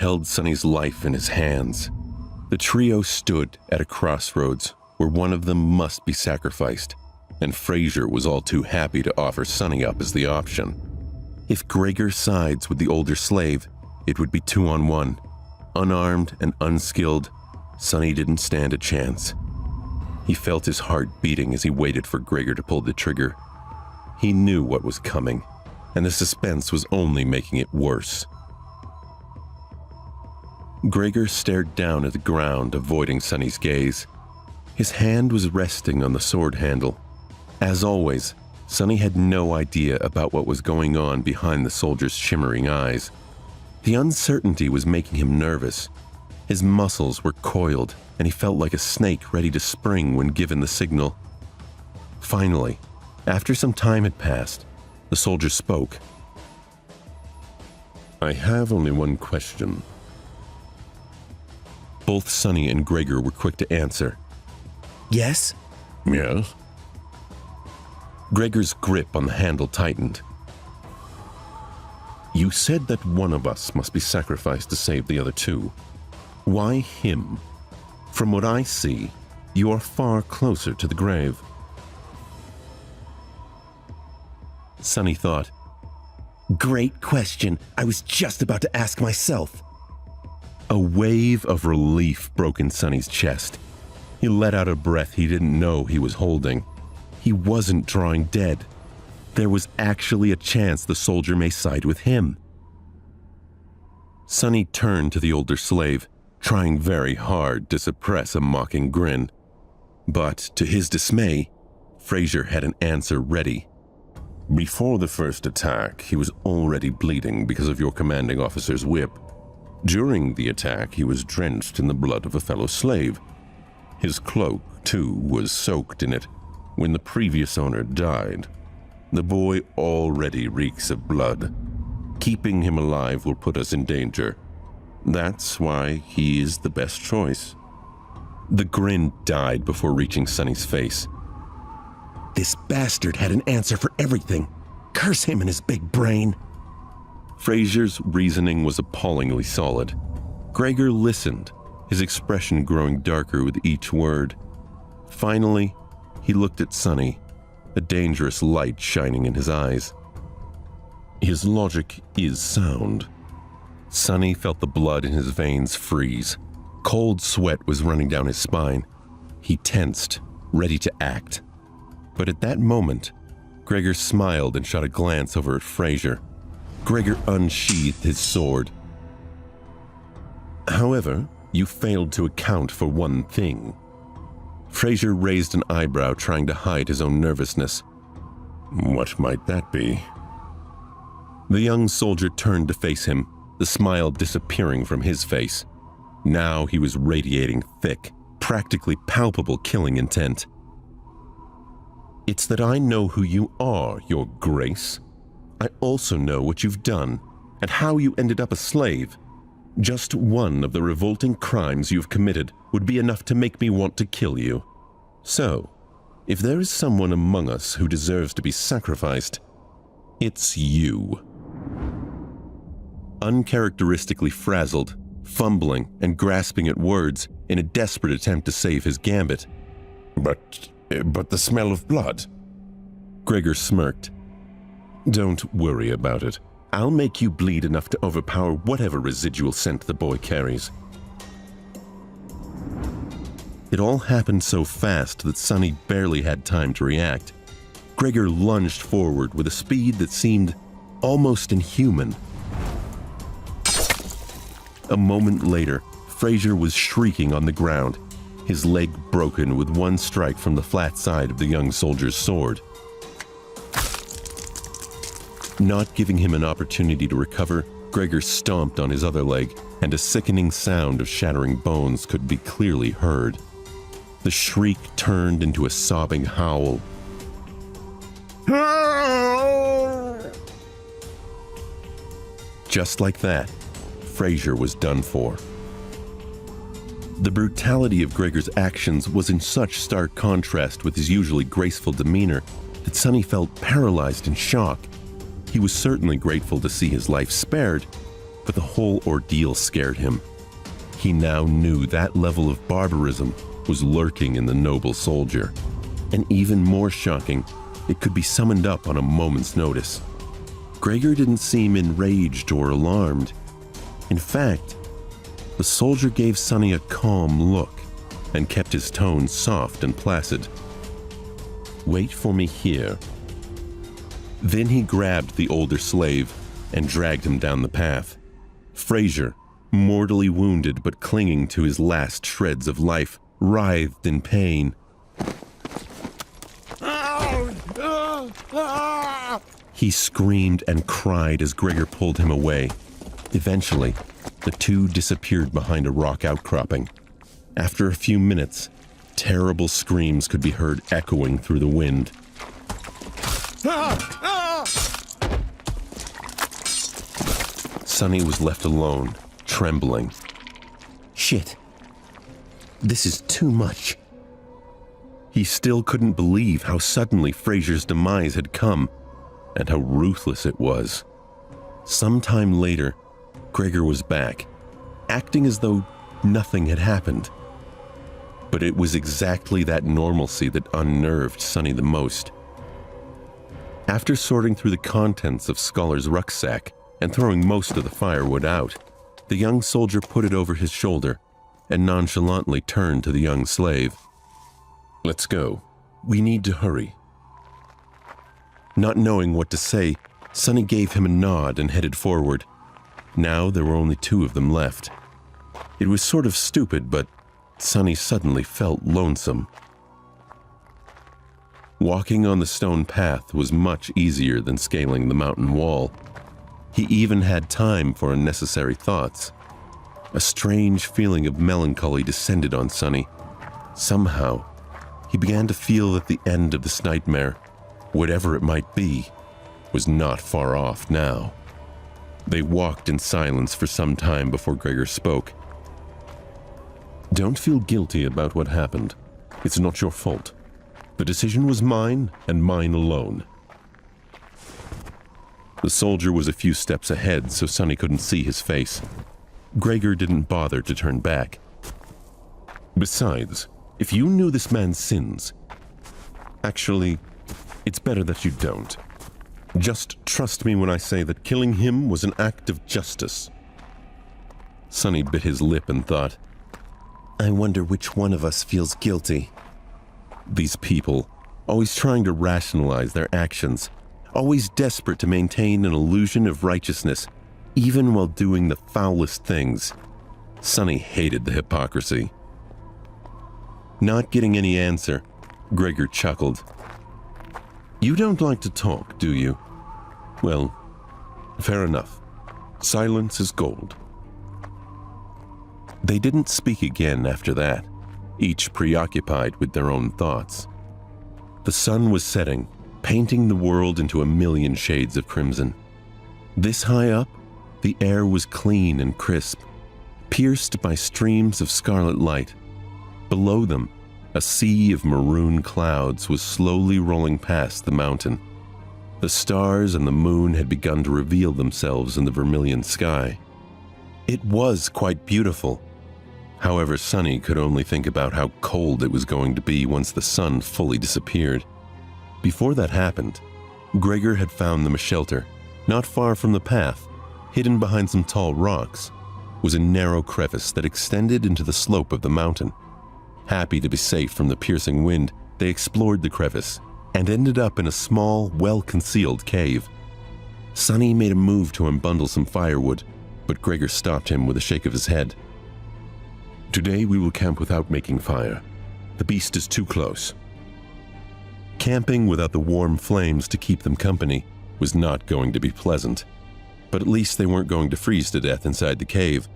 held Sonny's life in his hands. The trio stood at a crossroads where one of them must be sacrificed, and Fraser was all too happy to offer Sonny up as the option. If Gregor sides with the older slave, it would be 2-on-1. Unarmed and unskilled, Sonny didn't stand a chance. He felt his heart beating as he waited for Gregor to pull the trigger. He knew what was coming, and the suspense was only making it worse. Gregor stared down at the ground, avoiding Sonny's gaze. His hand was resting on the sword handle. As always, Sonny had no idea about what was going on behind the soldier's shimmering eyes. The uncertainty was making him nervous. His muscles were coiled, and he felt like a snake ready to spring when given the signal. Finally, after some time had passed, the soldier spoke. "I have only one question." Both Sonny and Gregor were quick to answer. Yes? Yes? Gregor's grip on the handle tightened. "You said that one of us must be sacrificed to save the other two. Why him? From what I see, you are far closer to the grave." Sonny thought, Great question. I was just about to ask myself. A wave of relief broke in Sonny's chest. He let out a breath he didn't know he was holding. He wasn't drawing dead. There was actually a chance the soldier may side with him. Sonny turned to the older slave, trying very hard to suppress a mocking grin. But to his dismay, Fraser had an answer ready. "Before the first attack, he was already bleeding because of your commanding officer's whip. During the attack, he was drenched in the blood of a fellow slave. His cloak, too, was soaked in it when the previous owner died. The boy already reeks of blood. Keeping him alive will put us in danger. That's why he is the best choice." The grin died before reaching Sonny's face. This bastard had an answer for everything. Curse him and his big brain. Fraser's reasoning was appallingly solid. Gregor listened, his expression growing darker with each word. Finally, he looked at Sonny, a dangerous light shining in his eyes. "His logic is sound." Sonny felt the blood in his veins freeze. Cold sweat was running down his spine. He tensed, ready to act. But at that moment, Gregor smiled and shot a glance over at Fraser. Gregor unsheathed his sword. "However, you failed to account for one thing." Fraser raised an eyebrow, trying to hide his own nervousness. "What might that be?" The young soldier turned to face him, the smile disappearing from his face. Now he was radiating thick, practically palpable killing intent. "It's that I know who you are, Your Grace. I also know what you've done, and how you ended up a slave. Just one of the revolting crimes you've committed would be enough to make me want to kill you. So, if there is someone among us who deserves to be sacrificed, it's you." Uncharacteristically frazzled, fumbling and grasping at words in a desperate attempt to save his gambit. But the smell of blood." Gregor smirked. "Don't worry about it. I'll make you bleed enough to overpower whatever residual scent the boy carries." It all happened so fast that Sonny barely had time to react. Gregor lunged forward with a speed that seemed almost inhuman. A moment later, Fraser was shrieking on the ground, his leg broken with one strike from the flat side of the young soldier's sword. Not giving him an opportunity to recover, Gregor stomped on his other leg, and a sickening sound of shattering bones could be clearly heard. The shriek turned into a sobbing howl. Just like that, Fraser was done for. The brutality of Gregor's actions was in such stark contrast with his usually graceful demeanor that Sonny felt paralyzed in shock. He was certainly grateful to see his life spared, but the whole ordeal scared him. He now knew that level of barbarism was lurking in the noble soldier. And even more shocking, it could be summoned up on a moment's notice. Gregor didn't seem enraged or alarmed. In fact, the soldier gave Sonny a calm look and kept his tone soft and placid. "Wait for me here." Then he grabbed the older slave and dragged him down the path. Fraser, mortally wounded but clinging to his last shreds of life, writhed in pain. He screamed and cried as Gregor pulled him away. Eventually, the two disappeared behind a rock outcropping. After a few minutes, terrible screams could be heard echoing through the wind. Sonny was left alone, trembling. Shit. This is too much. He still couldn't believe how suddenly Fraser's demise had come, and how ruthless it was. Sometime later, Gregor was back, acting as though nothing had happened. But it was exactly that normalcy that unnerved Sonny the most. After sorting through the contents of Scholar's rucksack and throwing most of the firewood out, the young soldier put it over his shoulder and nonchalantly turned to the young slave. "Let's go. We need to hurry." Not knowing what to say, Sonny gave him a nod and headed forward. Now there were only two of them left. It was sort of stupid, but Sonny suddenly felt lonesome. Walking on the stone path was much easier than scaling the mountain wall. He even had time for unnecessary thoughts. A strange feeling of melancholy descended on Sonny. Somehow, he began to feel that the end of this nightmare, whatever it might be, was not far off now. They walked in silence for some time before Gregor spoke. "Don't feel guilty about what happened. It's not your fault. The decision was mine and mine alone." The soldier was a few steps ahead, so Sonny couldn't see his face. Gregor didn't bother to turn back. "Besides, if you knew this man's sins... Actually, it's better that you don't. Just trust me when I say that killing him was an act of justice." Sonny bit his lip and thought, I wonder which one of us feels guilty. these people, always trying to rationalize their actions, always desperate to maintain an illusion of righteousness, even while doing the foulest things. Sonny hated the hypocrisy. Not getting any answer, Gregor chuckled. "You don't like to talk, do you? Well, fair enough. Silence is gold." They didn't speak again after that, each preoccupied with their own thoughts. The sun was setting, painting the world into a million shades of crimson. This high up, the air was clean and crisp, pierced by streams of scarlet light. Below them, a sea of maroon clouds was slowly rolling past the mountain. The stars and the moon had begun to reveal themselves in the vermilion sky. It was quite beautiful. However, Sonny could only think about how cold it was going to be once the sun fully disappeared. Before that happened, Gregor had found them a shelter. Not far from the path, hidden behind some tall rocks, was a narrow crevice that extended into the slope of the mountain. Happy to be safe from the piercing wind, they explored the crevice and ended up in a small, well-concealed cave. Sonny made a move to unbundle some firewood, but Gregor stopped him with a shake of his head. "Today we will camp without making fire. The beast is too close." Camping without the warm flames to keep them company was not going to be pleasant, but at least they weren't going to freeze to death inside the cave.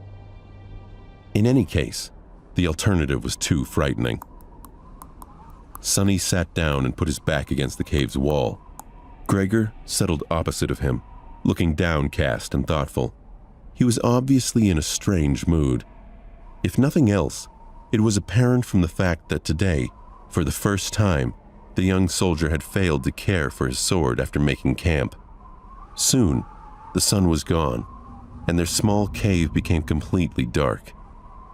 In any case, the alternative was too frightening. Sonny sat down and put his back against the cave's wall. Gregor settled opposite of him, looking downcast and thoughtful. He was obviously in a strange mood. If nothing else, it was apparent from the fact that today, for the first time, the young soldier had failed to care for his sword after making camp. Soon, the sun was gone, and their small cave became completely dark.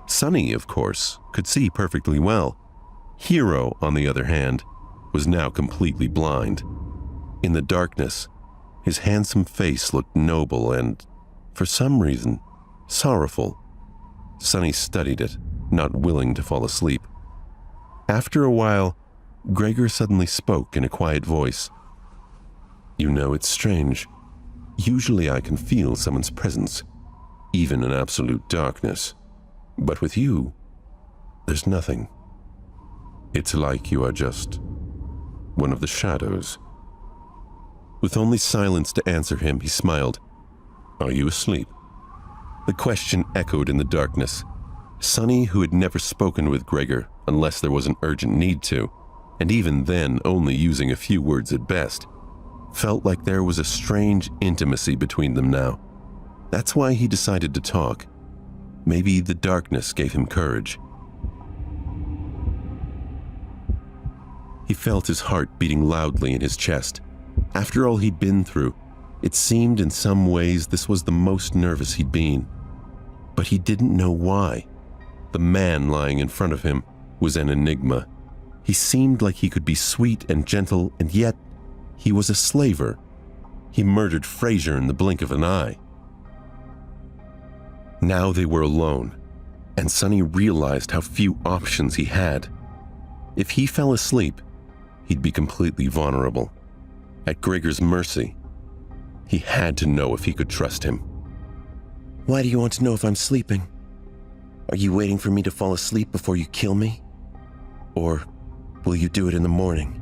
Sunny, of course, could see perfectly well. Hero, on the other hand, was now completely blind. In the darkness, his handsome face looked noble and, for some reason, sorrowful. Sunny studied it, not willing to fall asleep. After a while, Gregor suddenly spoke in a quiet voice. "You know, it's strange. Usually I can feel someone's presence, even in absolute darkness. But with you, there's nothing. It's like you are just one of the shadows." With only silence to answer him, he smiled. "Are you asleep?" The question echoed in the darkness. Sunny, who had never spoken with Gregor unless there was an urgent need to, and even then only using a few words at best, felt like there was a strange intimacy between them now. That's why he decided to talk. Maybe the darkness gave him courage. He felt his heart beating loudly in his chest. After all he'd been through, it seemed in some ways this was the most nervous he'd been. But he didn't know why. The man lying in front of him was an enigma. He seemed like he could be sweet and gentle, and yet he was a slaver. He murdered Fraser in the blink of an eye. Now they were alone, and Sunny realized how few options he had. If he fell asleep, he'd be completely vulnerable, at Gregor's mercy. He had to know if he could trust him. Why do you want to know if I'm sleeping? Are you waiting for me to fall asleep before you kill me? Or will you do it in the morning?